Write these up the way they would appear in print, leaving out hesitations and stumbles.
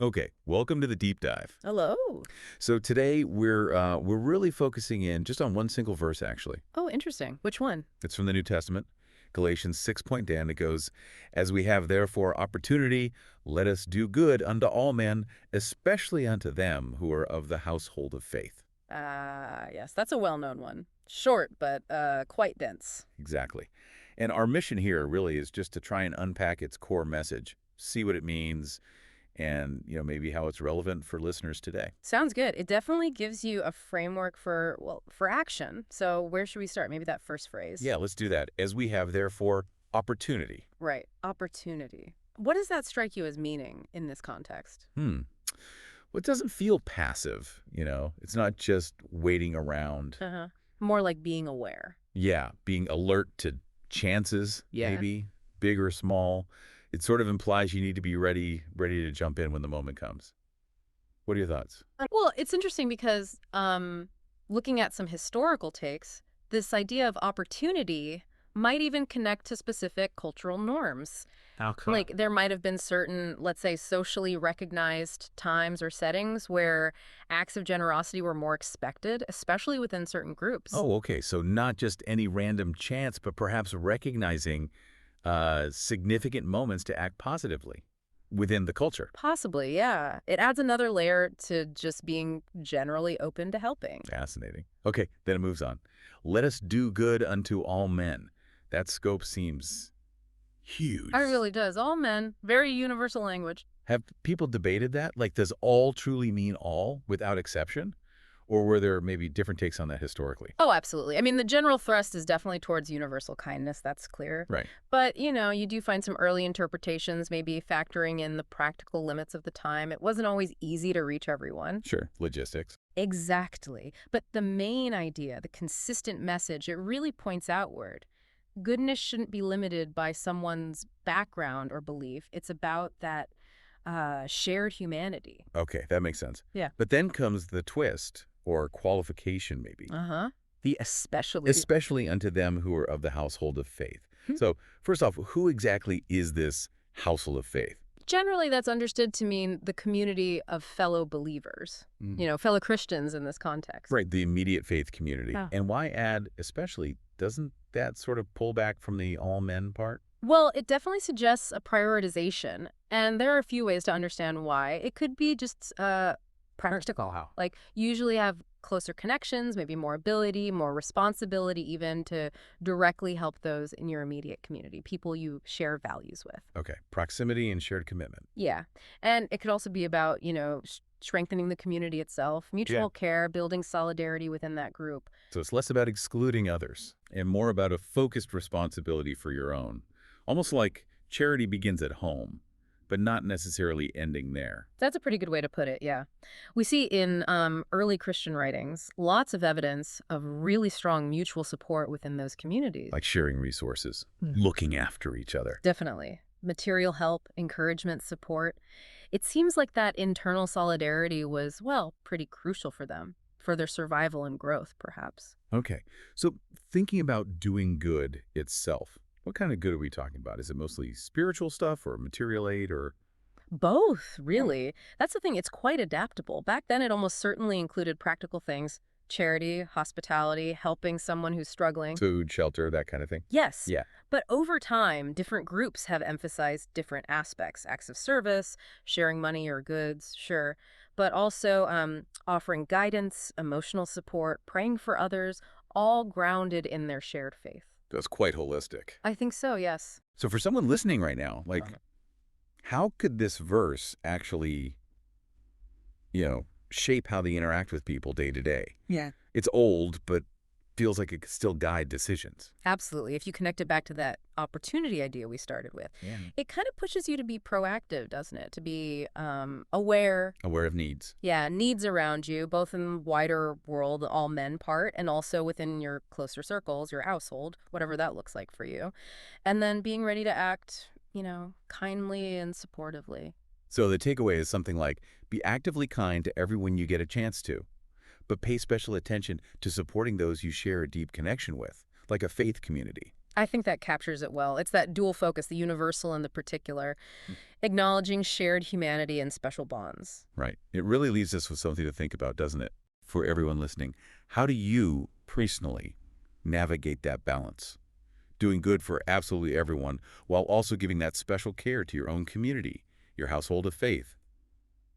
Okay, welcome to the deep dive. Hello. So today we're really focusing in just on one single verse actually. Oh, interesting. Which one? It's from the New Testament, Galatians 6.10. It goes, "As we have therefore opportunity, let us do good unto all men, especially unto them who are of the household of faith." Yes, that's a well-known one. Short, but quite dense. Exactly. And our mission here really is just to try and unpack its core message, see what it means, and maybe how it's relevant for listeners today. Sounds good. It definitely gives you a framework for, well, for action. So where should we start? Maybe that first phrase. Yeah, let's do that. As we have therefore opportunity. Right. Opportunity. What does that strike you as meaning in this context? Hmm. Well, it doesn't feel passive. It's not just waiting around. Uh-huh. More like being aware. Yeah, being alert to chances, Yeah. maybe, big or small. It sort of implies you need to be ready to jump in when the moment comes. What are your thoughts? Well, it's interesting because looking at some historical takes, this idea of opportunity might even connect to specific cultural norms. How come? Like there might have been certain, let's say, socially recognized times or settings where acts of generosity were more expected, especially within certain groups. Oh, okay. So not just any random chance, but perhaps recognizing significant moments to act positively within the culture. Possibly, yeah. It adds another layer to just being generally open to helping. Fascinating. Okay, then it moves on. Let us do good unto all men. That scope seems It huge. really does. All men, very universal language. Have people debated that? Like, does all truly mean all without exception? Or were there maybe different takes on that historically? Oh, absolutely. I mean, the general thrust is definitely towards universal kindness, that's clear. Right. But, you do find some early interpretations, maybe factoring in the practical limits of the time. It wasn't always easy to reach everyone. Sure. Logistics. Exactly. But the main idea, the consistent message, it really points outward. Goodness shouldn't be limited by someone's background or belief. It's about that shared humanity. Okay, that makes sense. Yeah. But then comes the twist, or qualification maybe. Uh-huh. The especially. Especially unto them who are of the household of faith. Hmm. So, first off, who exactly is this household of faith? Generally, that's understood to mean the community of fellow believers, fellow Christians in this context. Right, the immediate faith community. Yeah. And why add especially? Doesn't that sort of pull back from the all men part? Well, it definitely suggests a prioritization, and there are a few ways to understand why. It could be just practical. How? Like, you usually have closer connections, maybe more ability, more responsibility even to directly help those in your immediate community, people you share values with. Okay, proximity and shared commitment. Yeah. And it could also be about, strengthening the community itself, mutual care, building solidarity within that group. So it's less about excluding others and more about a focused responsibility for your own. Almost like charity begins at home, but not necessarily ending there. That's a pretty good way to put it, yeah. We see in early Christian writings lots of evidence of really strong mutual support within those communities. Like sharing resources, looking after each other. Definitely. Material help, encouragement, support. It seems like that internal solidarity was, well, pretty crucial for them, for their survival and growth, perhaps. Okay, so thinking about doing good itself, what kind of good are we talking about? Is it mostly spiritual stuff or material aid or? Both, really. That's the thing, it's quite adaptable. Back then, it almost certainly included practical things, charity, hospitality, helping someone who's struggling. Food, shelter, that kind of thing? Yes, Yeah. but over time, different groups have emphasized different aspects, acts of service, sharing money or goods, sure, but also offering guidance, emotional support, praying for others, all grounded in their shared faith. That's quite holistic. I think so, yes. So for someone listening right now, like, how could this verse actually, shape how they interact with people day to day? Yeah. It's old, but feels like it could still guide decisions. Absolutely. If you connect it back to that opportunity idea we started with, Yeah. it kind of pushes you to be proactive, doesn't it? To be aware, Aware of needs. yeah, needs around you, both in the wider world, all men part, and also within your closer circles, your household, whatever that looks like for you. And then being ready to act, kindly and supportively. So the takeaway is something like, be actively kind to everyone you get a chance to, but pay special attention to supporting those you share a deep connection with, like a faith community. I think that captures it well. It's that dual focus, the universal and the particular, acknowledging shared humanity and special bonds. Right. It really leaves us with something to think about, doesn't it? For everyone listening, how do you personally navigate that balance? Doing good for absolutely everyone while also giving that special care to your own community, your household of faith.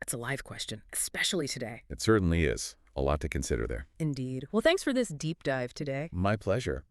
It's a live question, especially today. It certainly is. A lot to consider there. Indeed. Well, thanks for this deep dive today. My pleasure.